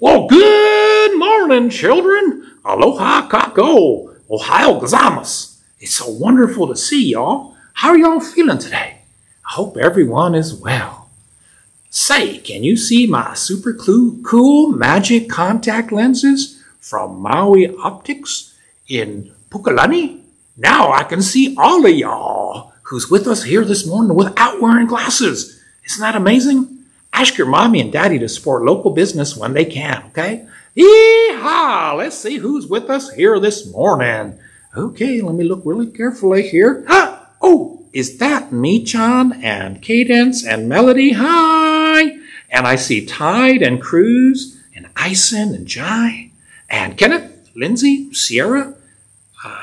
Well, good morning, children. Aloha kako. Ohio gozaimasu. It's so wonderful to see y'all. How are y'all feeling today? I hope everyone is well. Say, can you see my super cool magic contact lenses from Maui Optics in Pukalani? Now I can see all of y'all who's with us here this morning without wearing glasses. Isn't that amazing? Ask your mommy and daddy to support local business when they can, okay? Yee-haw! Let's see who's with us here this morning. Okay, let me look really carefully here. Oh, is that Me-chan and Cadence and Melody? Hi! And I see Tide and Cruz and Ison and Jai and Kenneth, Lindsay, Sierra,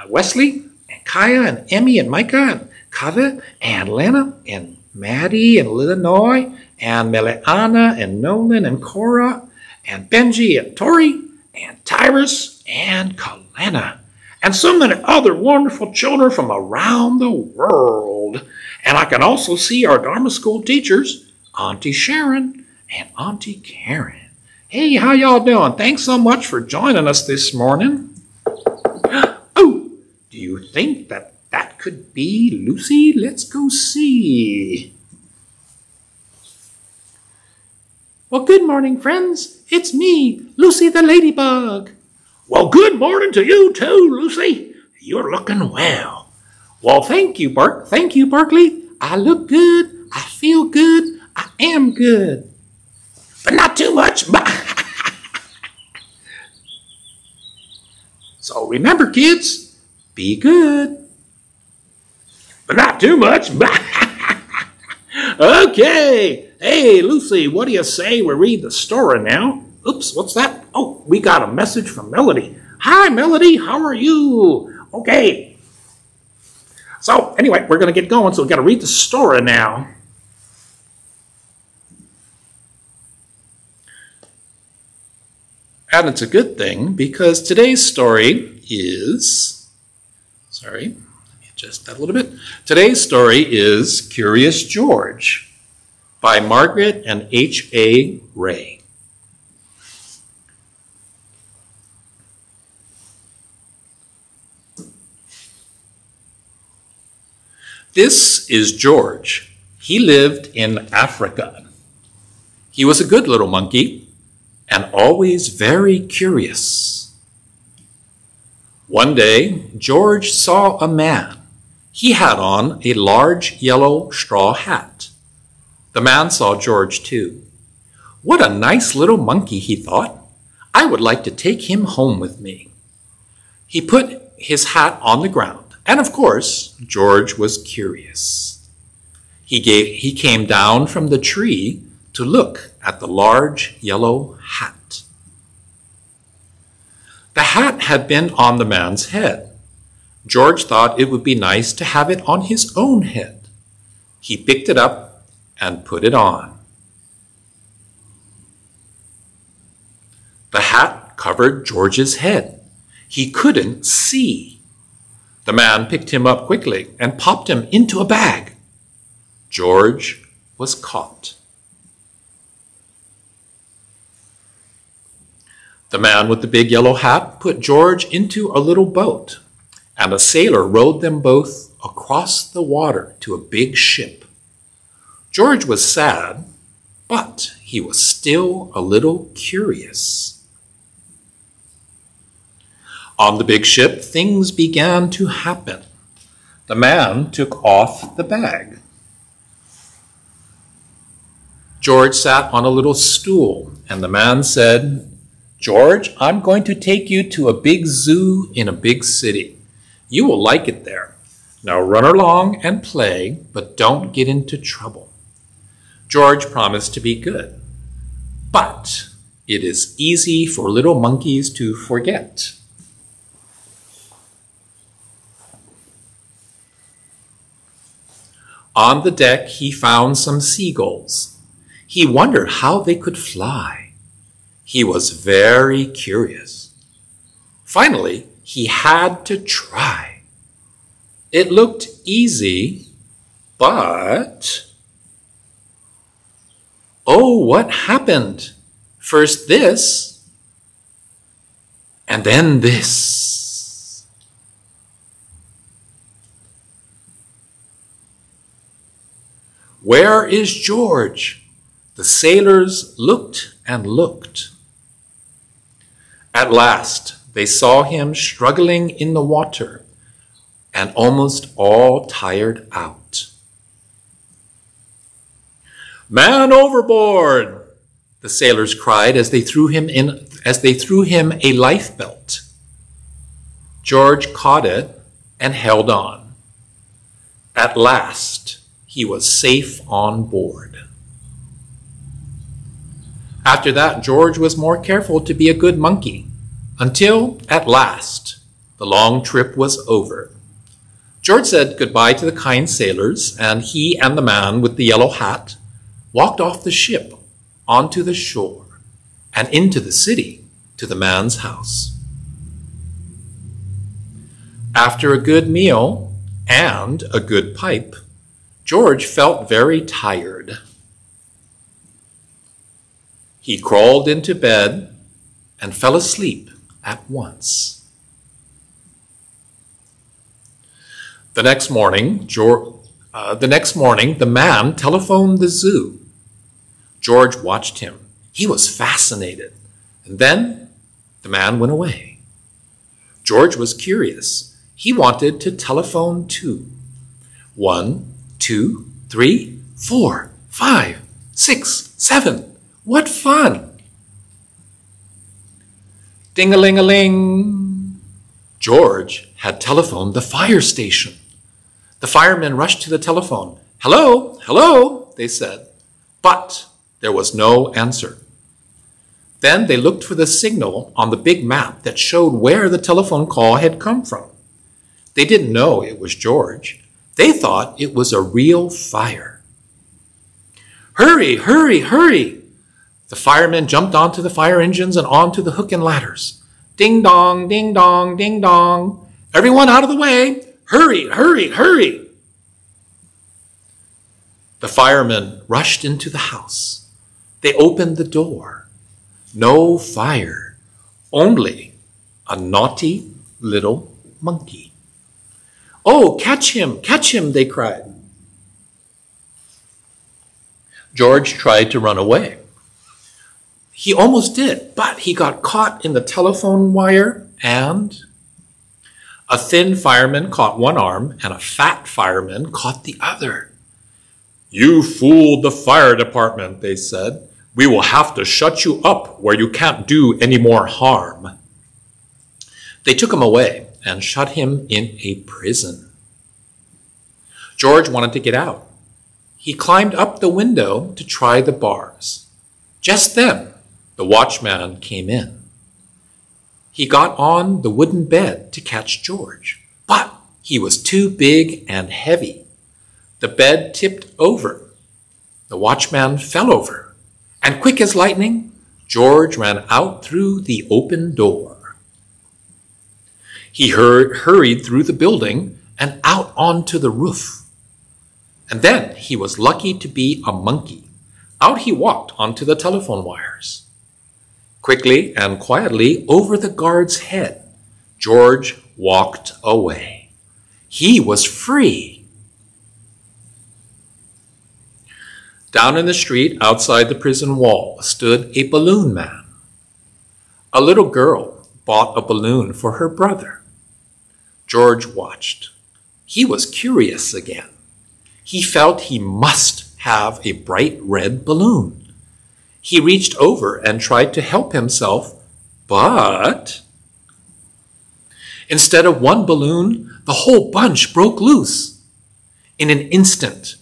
Wesley and Kaya and Emmy and Micah and Kava and Lana and Maddie and Illinois and Meleana and Nolan and Cora and Benji and Tori and Tyrus and Kalena and so many other wonderful children from around the world. And I can also see our Dharma school teachers, Auntie Sharon and Auntie Karen. Hey, how y'all doing? Thanks so much for joining us this morning. Oh, do you think that could be Lucy? Let's go see. Well, good morning, friends. It's me, Lucy the Ladybug. Well, good morning to you too, Lucy. You're looking well. Well, thank you, Barkley. I look good. I feel good. I am good. But not too much. So remember, kids, be good. But not too much. Okay. Hey, Lucy, what do you say we read the story now? Oops, what's that? Oh, we got a message from Melody. Hi, Melody, how are you? Okay. So, anyway, we're going to get going, so we got to read the story now. And it's a good thing, because today's story is... Sorry, let me adjust that a little bit. Today's story is Curious George by Margret and H.A. Ray. This is George. He lived in Africa. He was a good little monkey and always very curious. One day, George saw a man. He had on a large yellow straw hat. The man saw George too. What a nice little monkey, he thought. I would like to take him home with me. He put his hat on the ground. And of course, George was curious. He came down from the tree to look at the large yellow hat. The hat had been on the man's head. George thought it would be nice to have it on his own head. He picked it up and put it on. The hat covered George's head. He couldn't see. The man picked him up quickly and popped him into a bag. George was caught. The man with the big yellow hat put George into a little boat, and a sailor rowed them both across the water to a big ship. George was sad, but he was still a little curious. On the big ship, things began to happen. The man took off the bag. George sat on a little stool, and the man said, George, I'm going to take you to a big zoo in a big city. You will like it there. Now run along and play, but don't get into trouble. George promised to be good. But it is easy for little monkeys to forget. On the deck, he found some seagulls. He wondered how they could fly. He was very curious. Finally, he had to try. It looked easy, but... Oh, what happened? First this, And then this. Where is George? The sailors looked and looked. At last, they saw him struggling in the water and almost all tired out. Man overboard! The sailors cried as they threw him a life belt. George caught it and held on. At last, he was safe on board. After that, George was more careful to be a good monkey, until, at last, the long trip was over. George said goodbye to the kind sailors, and he and the man with the yellow hat walked off the ship onto the shore and into the city to the man's house. After a good meal and a good pipe, George felt very tired. He crawled into bed and fell asleep at once. The next morning, the man telephoned the zoo. George watched him. He was fascinated. And then the man went away. George was curious. He wanted to telephone too. 1, 2, 3, 4, 5, 6, 7. What fun! Ding-a-ling-a-ling. George had telephoned the fire station. The firemen rushed to the telephone. Hello, hello, they said. But there was no answer. Then they looked for the signal on the big map that showed where the telephone call had come from. They didn't know it was George. They thought it was a real fire. Hurry, hurry, hurry! The firemen jumped onto the fire engines and onto the hook and ladders. Ding dong, ding dong, ding dong. Everyone out of the way! Hurry, hurry, hurry! The firemen rushed into the house. They opened the door. No fire, only a naughty little monkey. Oh, catch him, they cried. George tried to run away. He almost did, but he got caught in the telephone wire, and a thin fireman caught one arm and a fat fireman caught the other. You fooled the fire department, they said. We will have to shut you up where you can't do any more harm. They took him away and shut him in a prison. George wanted to get out. He climbed up the window to try the bars. Just then, the watchman came in. He got on the wooden bed to catch George, but he was too big and heavy. The bed tipped over. The watchman fell over, and quick as lightning, George ran out through the open door. He hurried through the building and out onto the roof. And then he was lucky to be a monkey. Out he walked onto the telephone wires. Quickly and quietly over the guard's head, George walked away. He was free. Down in the street outside the prison wall stood a balloon man. A little girl bought a balloon for her brother. George watched. He was curious again. He felt he must have a bright red balloon. He reached over and tried to help himself, but instead of one balloon, the whole bunch broke loose. In an instant,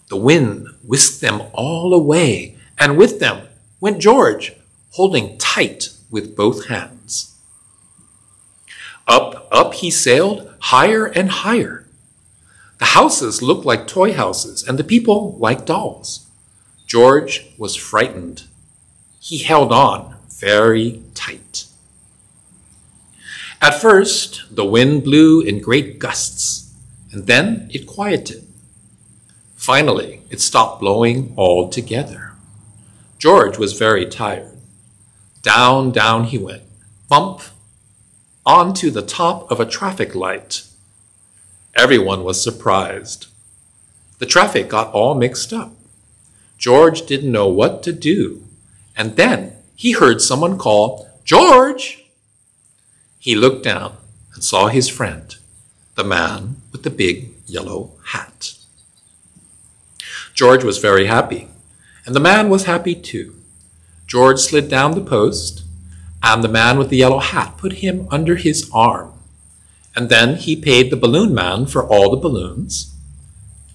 the wind whisked them all away, and with them went George, holding tight with both hands. Up, up he sailed, higher and higher. The houses looked like toy houses, and the people like dolls. George was frightened. He held on very tight. At first, the wind blew in great gusts, and then it quieted. Finally, it stopped blowing altogether. George was very tired. Down, down he went. Bump, onto the top of a traffic light. Everyone was surprised. The traffic got all mixed up. George didn't know what to do, and then he heard someone call, "George!" He looked down and saw his friend, the man with the big yellow hat. George was very happy, and the man was happy too. George slid down the post, and the man with the yellow hat put him under his arm. And then he paid the balloon man for all the balloons.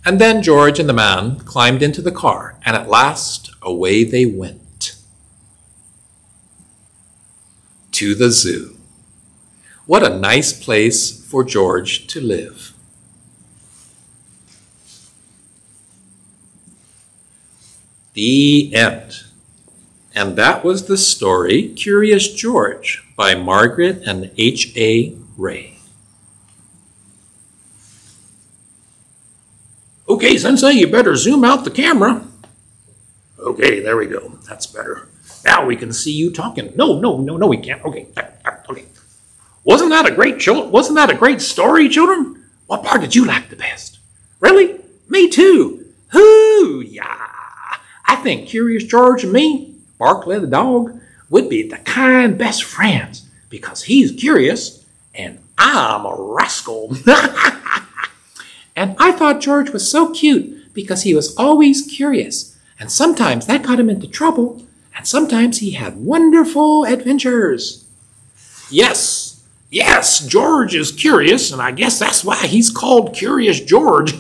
And then George and the man climbed into the car, and at last away they went. To the zoo. What a nice place for George to live. The end. And that was the story Curious George by Margret and H.A. Ray. Okay, Sensei, you better zoom out the camera. Okay, there we go. That's better. Now we can see you talking. No, we can't. Okay, okay. Wasn't that a great story, children? What part did you like the best? Really? Me too. Hoo, yeah. I think Curious George and me, Barkley the dog, would be the kind best friends because he's curious and I'm a rascal. And I thought George was so cute because he was always curious. And sometimes that got him into trouble. And sometimes he had wonderful adventures. Yes, George is curious, and I guess that's why he's called Curious George.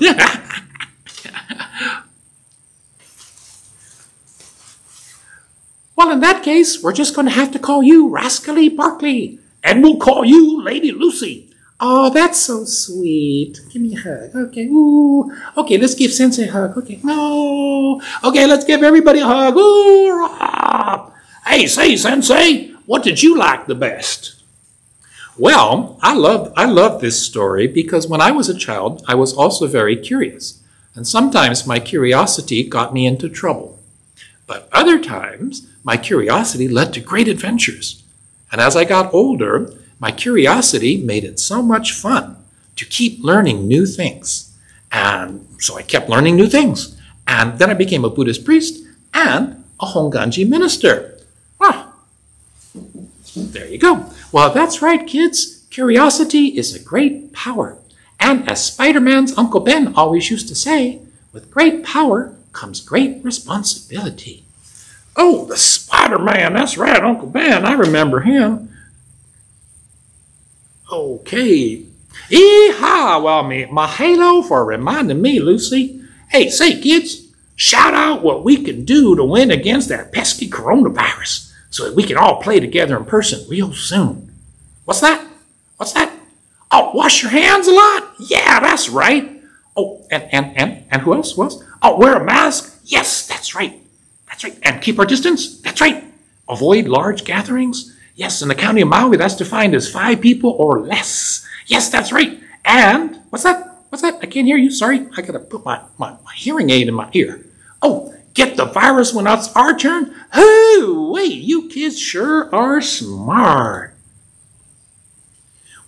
Well, in that case, we're just going to have to call you Rascally Barkley. And we'll call you Lady Lucy. Oh, that's so sweet. Give me a hug. Okay. Ooh. Okay, let's give Sensei a hug. Okay. No. Okay, let's give everybody a hug. Ooh. Hey, say, Sensei, what did you like the best? Well, I love this story because when I was a child, I was also very curious. And sometimes my curiosity got me into trouble. But other times, my curiosity led to great adventures. And as I got older, my curiosity made it so much fun to keep learning new things. And so I kept learning new things. And then I became a Buddhist priest and a Honganji minister. Ah, there you go. Well, that's right, kids. Curiosity is a great power. And as Spider-Man's Uncle Ben always used to say, with great power comes great responsibility. Oh, the Spider-Man. That's right, Uncle Ben. I remember him. Okay. Yeehaw! Well, mahalo for reminding me, Lucy. Hey, say, kids, shout out what we can do to win against that pesky coronavirus so that we can all play together in person real soon. What's that? What's that? Oh, wash your hands a lot? Yeah, that's right. Oh, and who else? Who else? Oh, wear a mask? Yes, that's right. That's right. And keep our distance? That's right. Avoid large gatherings? Yes, in the county of Maui, that's defined as 5 people or less. Yes, that's right. And, what's that? What's that? I can't hear you. Sorry. I got to put my hearing aid in my ear. Oh, get the virus when it's our turn? Oh, wait, you kids sure are smart.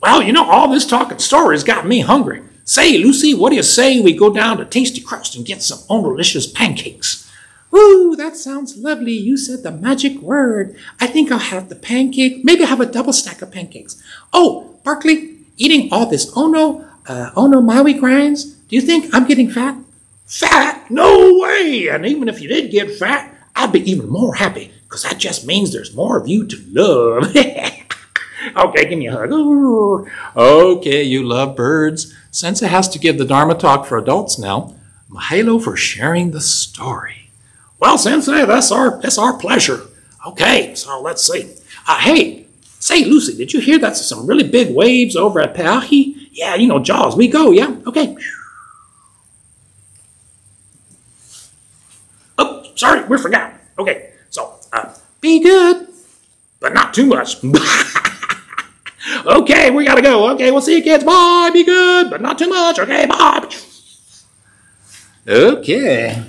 Well, you know, all this talking stories got me hungry. Say, Lucy, what do you say we go down to Tasty Crust and get some delicious pancakes? Woo, that sounds lovely. You said the magic word. I think I'll have the pancake. Maybe I'll have a double stack of pancakes. Oh, Barkley, eating all this Ono Maui grinds, do you think I'm getting fat? Fat? No way! And even if you did get fat, I'd be even more happy, because that just means there's more of you to love. Okay, give me a hug. Ooh. Okay, you love birds. Sensei has to give the Dharma talk for adults now. Mahalo for sharing the story. Well, Sensei, that's our pleasure. Okay, so let's see. Hey, say, Lucy, did you hear that's some really big waves over at Peahi? Yeah, you know, Jaws, we go, yeah? Okay. Oh, sorry, we forgot. Okay, so, be good, but not too much. Okay, we gotta go. Okay, we'll see you kids. Bye, be good, but not too much. Okay, bye. Okay.